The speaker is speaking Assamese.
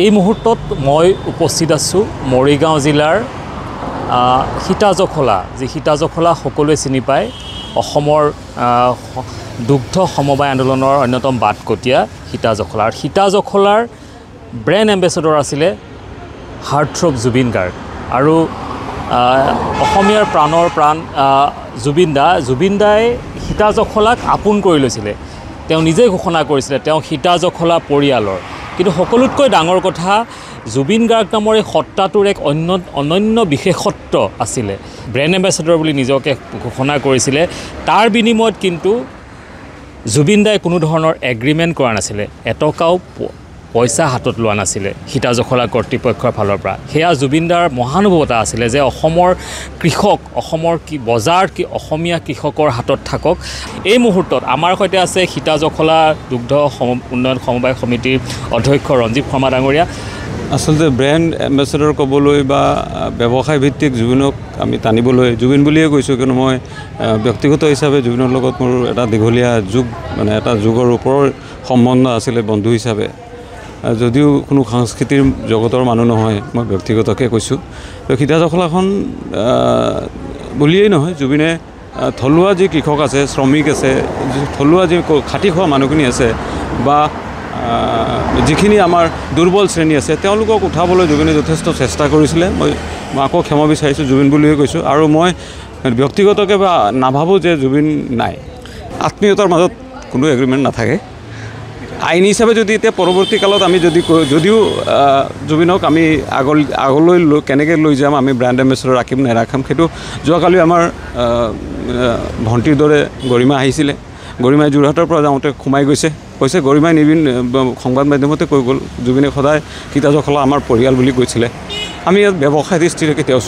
এই মুহূৰ্তত মই উপস্থিত আছোঁ মৰিগাঁও জিলাৰ সীতাজখলা, যি সীতাজখলা সকলোৱে চিনি পায়, অসমৰ দুগ্ধ সমবায় আন্দোলনৰ অন্যতম বাটকটীয়া সীতাজখলা। সীতাজখলাৰ ব্ৰেণ্ড এম্বেচেডৰ আছিলে হাৰ্টথ্ৰব জুবিন গাৰ্গ আৰু অসমীয়াৰ প্ৰাণৰ প্ৰাণ জুবিন দাই সীতাজখলাক আপোন কৰি লৈছিলে। তেওঁ নিজেই ঘোষণা কৰিছিলে তেওঁ সীতাজখলা পৰিয়ালৰ। কিন্তু সকলোতকৈ ডাঙৰ কথা, জুবিন গাৰ্গ নামৰ এই সত্তাটোৰ এক অনন্য বিশেষত্ব আছিলে। ব্ৰেণ্ড এম্বেচেডৰ বুলি নিজকে ঘোষণা কৰিছিলে। তাৰ বিনিময়ত কিন্তু জুবিন দাই কোনো ধৰণৰ এগ্ৰিমেণ্ট কৰা নাছিলে, এটকাও পইচা হাতত লোৱা নাছিলে সীতাজখলা কৰ্তৃপক্ষৰ ফালৰ পৰা। সেয়া জুবিন দাৰ মহানুভৱতা আছিলে যে অসমৰ কৃষক, অসমৰ বজাৰ অসমীয়া কৃষকৰ হাতত থাকক। এই মুহূৰ্তত আমাৰ সৈতে আছে সীতাজখলা দুগ্ধ উন্নয়ন সমবায় সমিতিৰ অধ্যক্ষ ৰঞ্জীৱ শৰ্মা ডাঙৰীয়া। আচলতে ব্ৰেণ্ড এম্বেচেডৰ ক'বলৈ বা ব্যৱসায় ভিত্তিক জুবিনক আমি টানিবলৈ জুবিন বুলিয়ে কৈছোঁ, কিন্তু মই ব্যক্তিগত হিচাপে জুবিনৰ লগত মোৰ এটা দীঘলীয়া এটা যুগৰ ওপৰৰ সম্বন্ধ আছিলে বন্ধু হিচাপে। যদিও কোনো সাংস্কৃতিক জগতৰ মানুহ নহয়, মই ব্যক্তিগতকৈ কৈছোঁ। তো সীতাজখলাখন বুলিয়েই নহয়, জুবিনে থলুৱা যি কৃষক আছে, শ্ৰমিক আছে, থলুৱা যি খাটি খোৱা মানুহখিনি আছে বা যিখিনি আমাৰ দুৰ্বল শ্ৰেণী আছে, তেওঁলোকক উঠাবলৈ জুবিনে যথেষ্ট চেষ্টা কৰিছিলে। মই আকৌ ক্ষমা বিচাৰিছোঁ, জুবিন বুলিয়ে কৈছোঁ। আৰু মই ব্যক্তিগতকৈ বা নাভাবোঁ যে জুবিন নাই। আত্মীয়তাৰ মাজত কোনো এগ্ৰিমেণ্ট নাথাকে। আইন হিচাপে যদি এতিয়া পৰৱৰ্তী কালত আমি যদিও জুবিনক আমি আগলৈ কেনেকৈ লৈ যাম, আমি ব্ৰেণ্ড এম্বেচেডৰ ৰাখিম নাৰাখিম, সেইটো যোৱাকালি আমাৰ ভণ্টিৰ দৰে গৰিমা আহিছিলে। গৰিমাই যোৰহাটৰ পৰা যাওঁতে সোমাই কৈছে গৰিমাই সংবাদ মাধ্যমতে কৈ গ'ল, জুবিনে সদায় সীতাজখলা আমাৰ পৰিয়াল বুলি কৈছিলে। আমি ইয়াত ব্যৱসায় দৃষ্টিৰে কেতিয়াও